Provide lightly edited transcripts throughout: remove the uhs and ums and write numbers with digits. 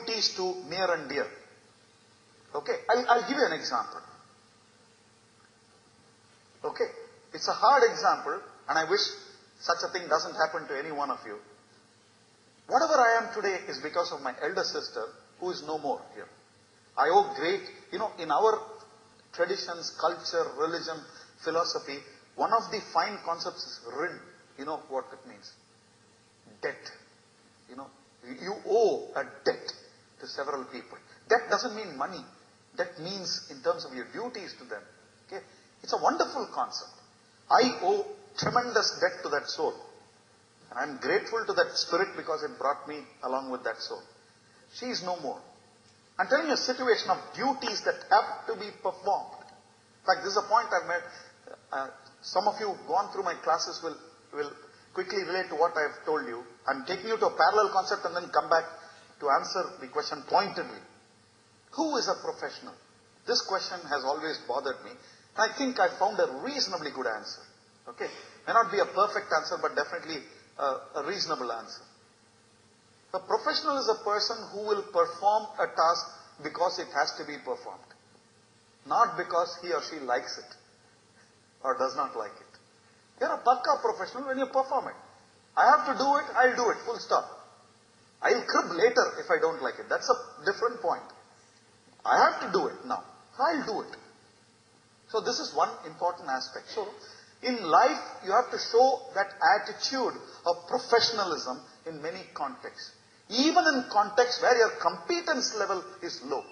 duties to near and dear. Okay, I'll give you an example. Okay, it's a hard example, and I wish such a thing doesn't happen to any one of you. Whatever I am today is because of my elder sister, who is no more here. I owe great, in our traditions, culture, religion, philosophy, one of the fine concepts is rin. You know what it means? Debt. You owe a debt to several people. Debt doesn't mean money. Debt means in terms of your duties to them. Okay? It's a wonderful concept. I owe tremendous debt to that soul. And I'm grateful to that spirit because it brought me along with that soul. She is no more. I'm telling you a situation of duties that have to be performed. In fact, this is a point I've made. Some of you who've gone through my classes will quickly relate to what I've told you. I'm taking you to a parallel concept and then come back to answer the question pointedly. Who is a professional? This question has always bothered me. And I think I found a reasonably good answer. Okay? May not be a perfect answer, but definitely a reasonable answer. A professional is a person who will perform a task because it has to be performed. Not because he or she likes it or does not like it. You're a pakka professional when you perform it. I have to do it, I'll do it, full stop. I'll crib later if I don't like it. That's a different point. I have to do it now. I'll do it. So this is one important aspect. So in life, you have to show that attitude of professionalism in many contexts. Even in contexts where your competence level is low.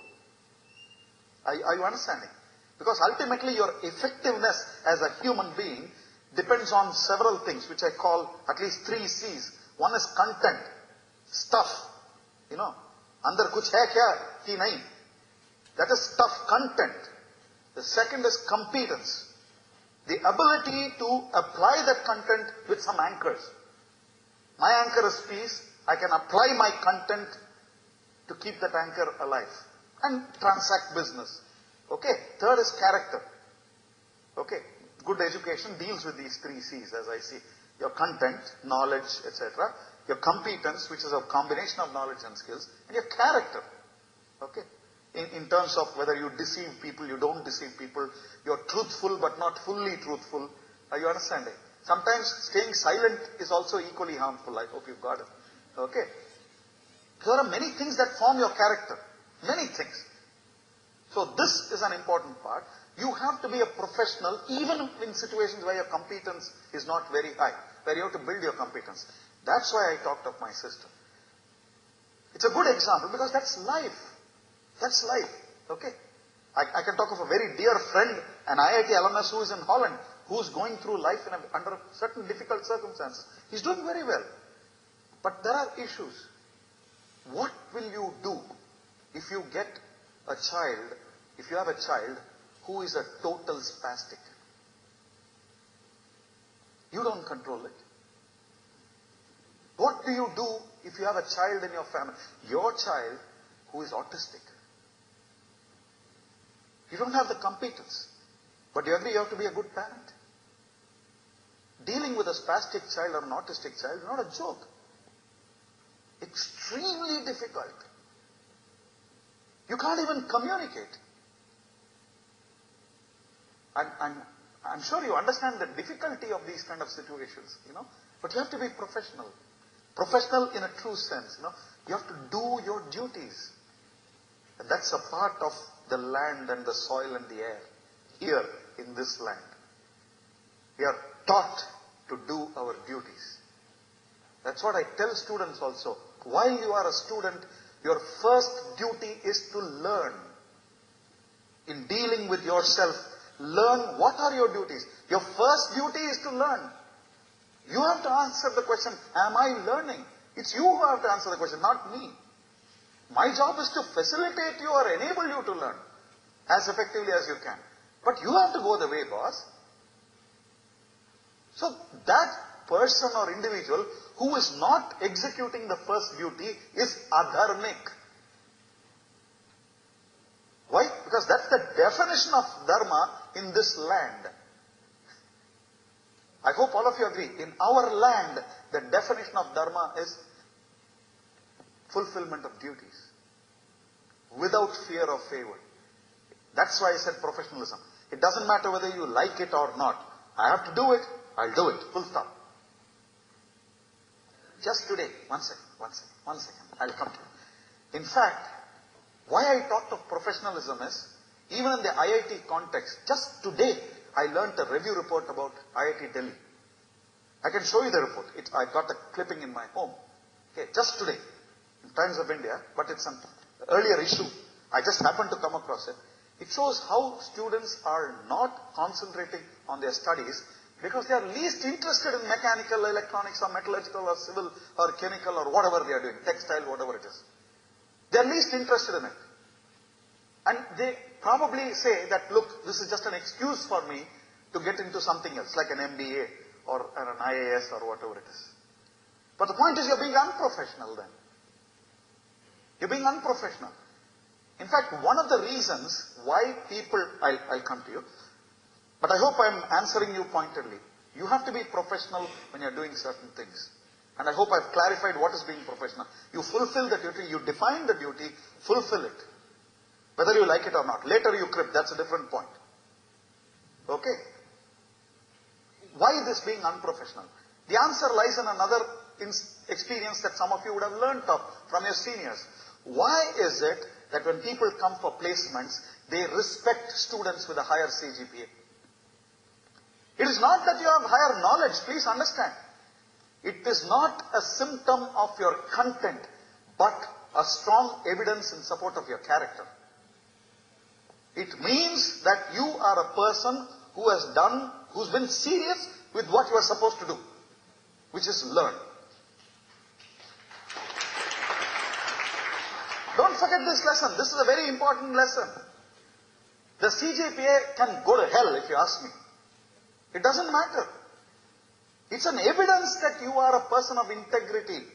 Are you understanding? Because ultimately your effectiveness as a human being depends on several things, which I call at least 3 C's. One is content, stuff. Andar kuch hai kya ki nahi. That is stuff, content. The second is competence. The ability to apply that content with some anchors. My anchor is peace. I can apply my content to keep that anchor alive and transact business. Okay. Third is character. Okay. Good education deals with these 3 C's as I see. Your content, knowledge, etc. Your competence, which is a combination of knowledge and skills. And your character. Okay. In terms of whether you deceive people, you don't deceive people. You're truthful but not fully truthful. Are you understanding? Sometimes staying silent is also equally harmful. I hope you've got it. Okay. There are many things that form your character. Many things. So this is an important part. You have to be a professional even in situations where your competence is not very high. Where you have to build your competence. That's why I talked of my sister. It's a good example because that's life. That's life. Okay. I can talk of a very dear friend, an IIT alumnus who is in Holland, who is going through life under certain difficult circumstances. He's doing very well. But there are issues. What will you do if you get a child, if you have a child who is a total spastic? You don't control it. What do you do if you have a child in your family? Your child who is autistic. You don't have the competence. But you agree you have to be a good parent. Dealing with a spastic child or an autistic child is not a joke. Extremely difficult. You can't even communicate. I'm sure you understand the difficulty of these kind of situations, But you have to be professional. Professional in a true sense, You have to do your duties. And that's a part of the land and the soil and the air. Here, in this land. We are taught to do our duties. That's what I tell students also. While you are a student, your first duty is to learn. In dealing with yourself, learn what are your duties. Your first duty is to learn. You have to answer the question, am I learning? It's you who have to answer the question, not me. My job is to facilitate you or enable you to learn as effectively as you can. But you have to go the way, boss. So that person or individual who is not executing the first duty is adharmic. Why? Because that's the definition of dharma in this land. I hope all of you agree. In our land, the definition of dharma is fulfillment of duties. without fear of favor. That's why I said professionalism. It doesn't matter whether you like it or not. I have to do it, I'll do it. Full stop. Just today, one second. I'll come to you. In fact, why I talked of professionalism is, even in the IIT context, just today, I learnt a review report about IIT Delhi. I can show you the report. I got a clipping in my home. Okay, just today, in Times of India, but it's an earlier issue. I just happened to come across it. It shows how students are not concentrating on their studies because they are least interested in mechanical, electronics, or metallurgical, or civil, or chemical, or whatever they are doing, textile, whatever it is. They are least interested in it. And they probably say that, look, this is just an excuse for me to get into something else, like an MBA or an IAS or whatever it is. But the point is, you're being unprofessional then. You're being unprofessional. In fact, one of the reasons why people, I'll come to you, but I hope I'm answering you pointedly. You have to be professional when you're doing certain things. And I hope I've clarified what is being professional. You fulfill the duty, you define the duty, fulfill it. Whether you like it or not. Later you crib, that's a different point. Okay? Why this being unprofessional? The answer lies in another experience that some of you would have learnt of from your seniors. Why is it that when people come for placements, they respect students with a higher CGPA? It is not that you have higher knowledge, please understand. It is not a symptom of your content, but a strong evidence in support of your character. It means that you are a person who's been serious with what you are supposed to do, which is learn. Don't forget this lesson. This is a very important lesson. The CGPA can go to hell if you ask me. It doesn't matter. It's an evidence that you are a person of integrity.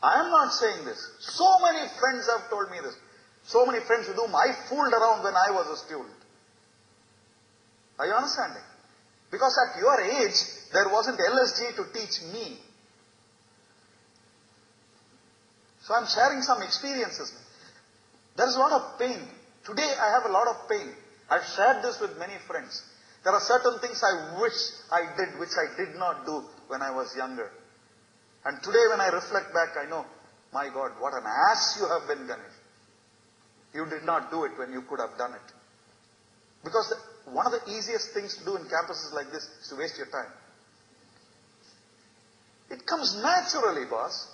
I am not saying this. So many friends have told me this. So many friends with whom I fooled around when I was a student. Are you understanding? Because at your age, there wasn't LSG to teach me. So I'm sharing some experiences. There is a lot of pain. Today I have a lot of pain. I've shared this with many friends. There are certain things I wish I did, which I did not do when I was younger. And today when I reflect back, I know, my God, what an ass you have been, Ganesh. You did not do it when you could have done it. Because one of the easiest things to do in campuses like this is to waste your time. It comes naturally, boss.